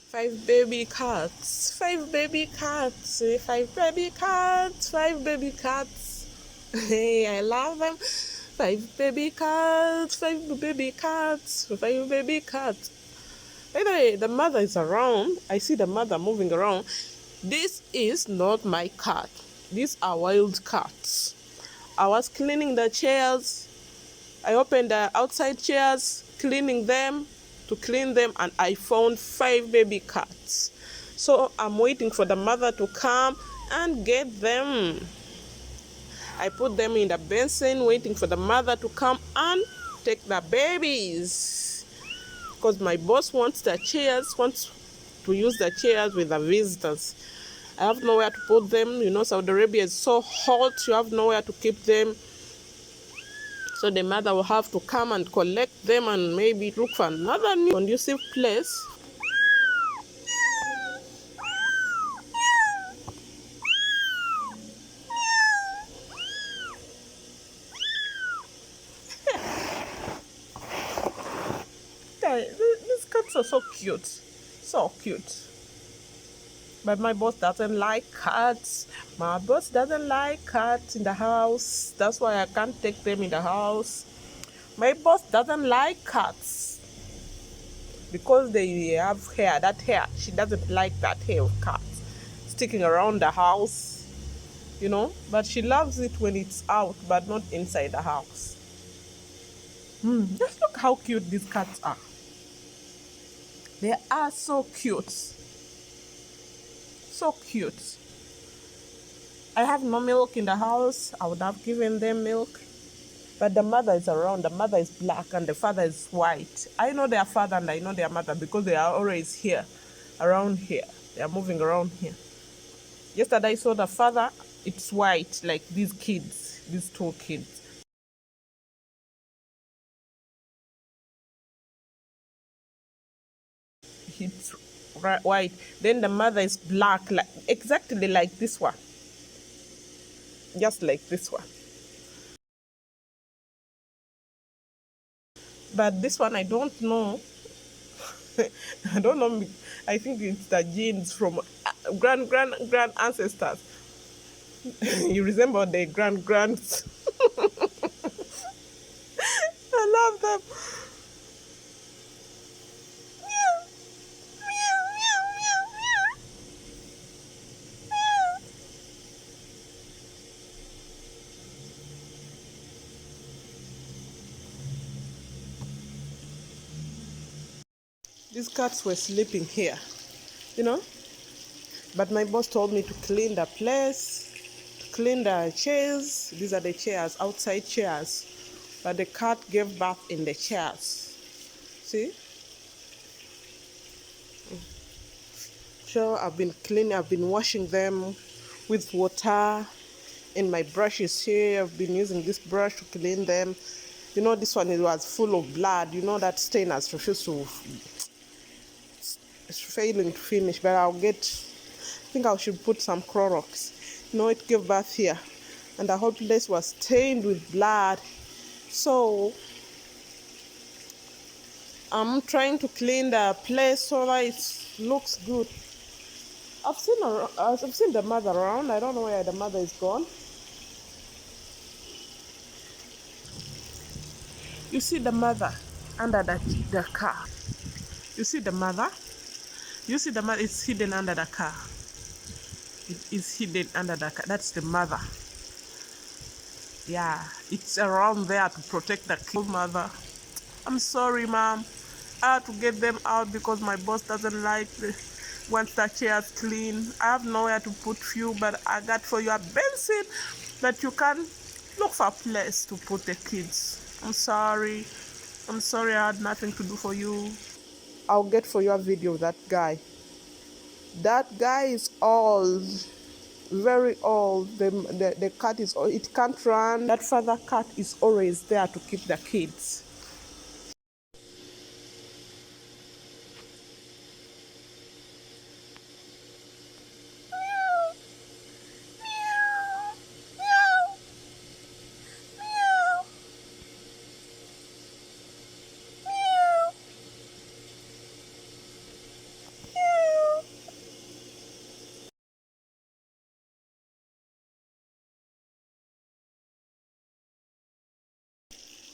Five baby cats, five baby cats, five baby cats, five baby cats. Hey, I love them. Five baby cats, five baby cats, five baby cats. By the way, the mother is around. I see the mother moving around. This is not my cat. These are wild cats. I was cleaning the chairs. I opened the outside chairs, cleaning them, to clean them, and I found five baby cats. So I'm waiting for the mother to come and get them. I put them in the basin, waiting for the mother to come and take the babies. Because my boss wants to use the chairs with the visitors. I have nowhere to put them. You know, Saudi Arabia is so hot, you have nowhere to keep them. So the mother will have to come and collect them and maybe look for another new conducive place. These cats are so cute. So cute. But my boss doesn't like cats. My boss doesn't like cats in the house. That's why I can't take them in the house. My boss doesn't like cats because they have hair. That hair, she doesn't like that hair of cats sticking around the house, you know. But she loves it when it's out, but not inside the house. Just look how cute these cats are. They are so cute. So cute. I have no milk in the house. I would have given them milk. But the mother is around. The mother is black and the father is white. I know their father and I know their mother because they are always here, around here. They are moving around here. Yesterday I saw the father. It's white, like these kids, these two kids. It's white. Then the mother is black, like exactly like this one. Just like this one. But this one I don't know. I don't know. I think it's the genes from grand ancestors. You resemble the grands. I love them. These cats were sleeping here, you know. But my boss told me to clean the place, to clean the chairs. These are the chairs, outside chairs. But the cat gave birth in the chairs. See? So I've been cleaning, I've been washing them with water. And my brush is here. I've been using this brush to clean them. You know, this one, it was full of blood. You know, that stain has refused to, it's failing to finish. But I think I should put some Clorox. You know, it gave birth here. And the whole place was stained with blood. So I'm trying to clean the place so that it looks good. I've seen the mother around. I don't know where the mother is gone. You see the mother under the car. You see the mother? You see the mother is hidden under the car. It is hidden under the car. That's the mother. Yeah, it's around there to protect the mother. I'm sorry, mom. I had to get them out because my boss doesn't like once the chair's clean. I have nowhere to put you, but I got for you a basin that you can look for a place to put the kids. I'm sorry. I'm sorry I had nothing to do for you. I'll get for you a video of that guy. That guy is old, very old. The cat is old. It can't run. That father cat is always there to keep the kids.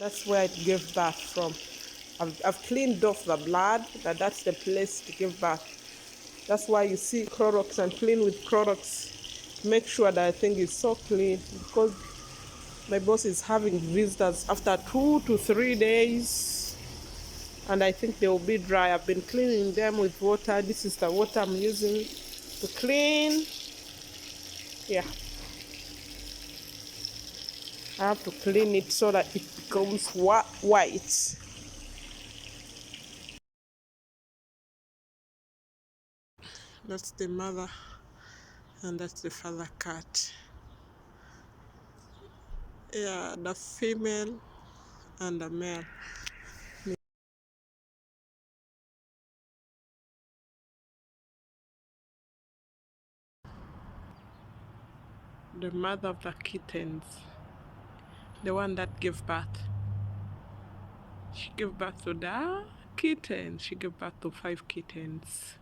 That's where it gave birth from. I've cleaned off the blood, that's the place to give birth. That's why you see Clorox and clean with Clorox. Make sure that thing is so clean, because my boss is having visitors after 2 to 3 days, and I think they will be dry. I've been cleaning them with water. This is the water I'm using to clean. Yeah, I have to clean it so that it becomes white. That's the mother and that's the father cat. Yeah, the female and the male. The mother of the kittens, the one that gave birth. She gave birth to the kitten. She gave birth to 5 kittens.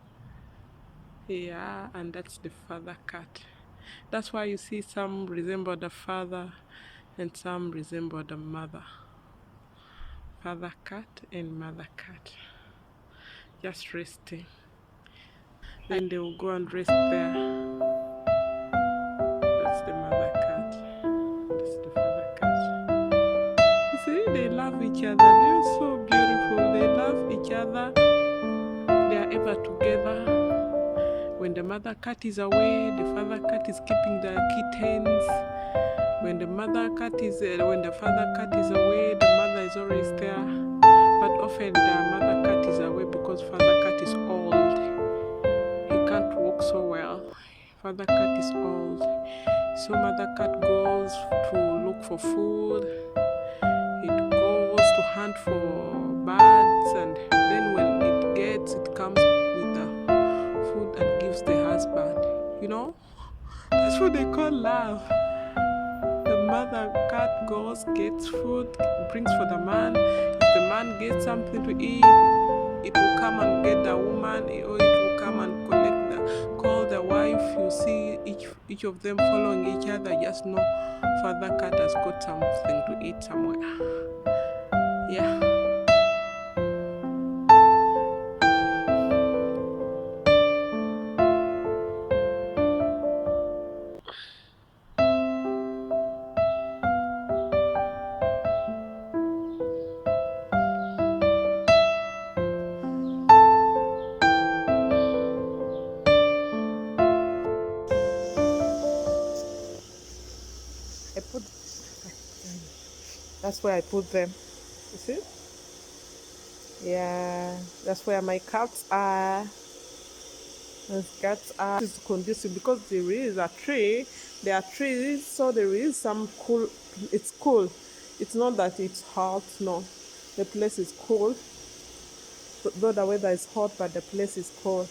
Yeah, and that's the father cat. That's why you see some resemble the father and some resemble the mother. Father cat and mother cat. Just resting. Then they will go and rest there. That's the mother cat. That's the father cat. You see, they love each other. They're so beautiful. They love each other. They are ever together. When the mother cat is away, the father cat is keeping the kittens. When the father cat is away, the mother is always there. But often the mother cat is away because father cat is old. He can't walk so well. Father cat is old. So mother cat goes to look for food. It goes to hunt for birds, and then when it comes with the food and gives the husband. You know? That's what they call love. The mother cat goes, gets food, brings for the man. If the man gets something to eat, it will come and get the woman, or it will come and call the wife. You see each of them following each other. Just know father cat has got something to eat somewhere. Yeah. That's where I put them. You see? Yeah, that's where my cats are. Those cats are conducive because there is a tree. There are trees, so there is some cool. It's cool. It's not that it's hot. No, the place is cool. Though the weather is hot, but the place is cool.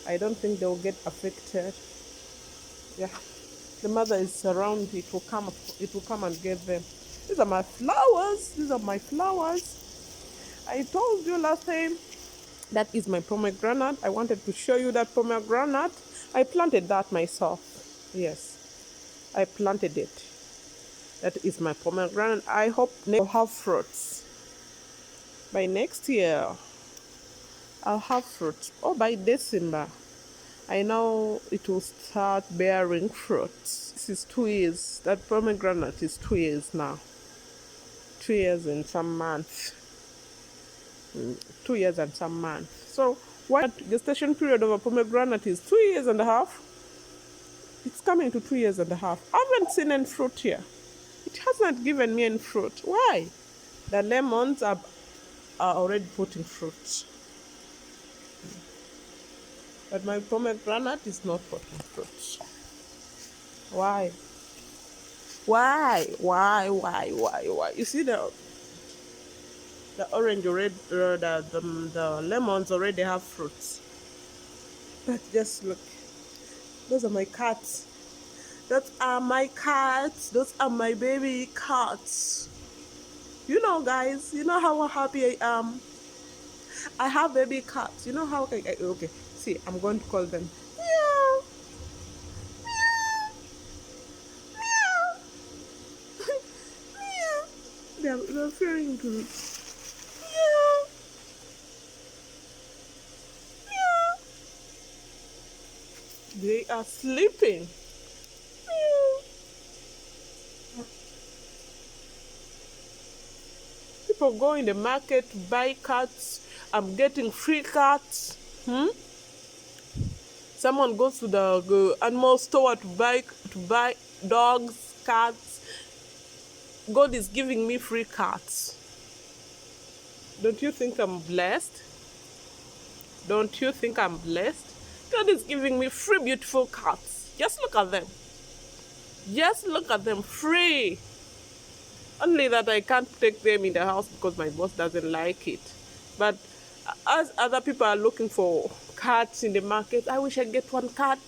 I don't think they will get affected. Yeah, the mother is around. It will come. It will come and get them. These are my flowers. These are my flowers. I told you last time that is my pomegranate. I wanted to show you that pomegranate. I planted that myself. Yes, I planted it. That is my pomegranate. I hope I'll have fruits. By next year, I'll have fruits. Or by December, I know it will start bearing fruits. This is 2 years. That pomegranate is 2 years now. 2 years and some months. 2 years and some months. So what gestation period of a pomegranate is 2 years and a half. It's coming to 2 years and a half. I haven't seen any fruit here. It has not given me any fruit. Why? The lemons are already putting fruit. But my pomegranate is not putting fruit. Why? Why? You see the orange already, the lemons already have fruits. But just look. Those are my cats. Those are my cats. Those are my baby cats. You know, guys, you know how happy I am. I have baby cats. You know how okay. See, I'm going to call them. Meow, meow, meow, meow. They they're very good. Yeah. Yeah. They are sleeping. Yeah. People go in the market to buy cats. I'm getting free cats. Someone goes to the animal store to buy dogs, cats. God is giving me free cats. Don't you think I'm blessed? Don't you think I'm blessed? God is giving me free beautiful cats. Just look at them. Just look at them, free. Only that I can't take them in the house because my boss doesn't like it. But as other people are looking for cats in the market, I wish I get one cat.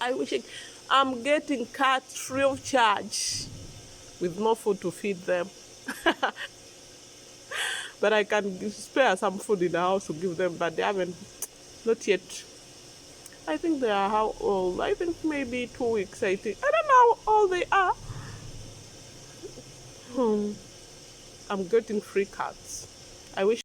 I'm getting cats free of charge with no food to feed them. But I can spare some food in the house to give them, but they haven't, not yet. I think they are how old? I think maybe 2 weeks, I think. I don't know how old they are. I'm getting free cats. I wish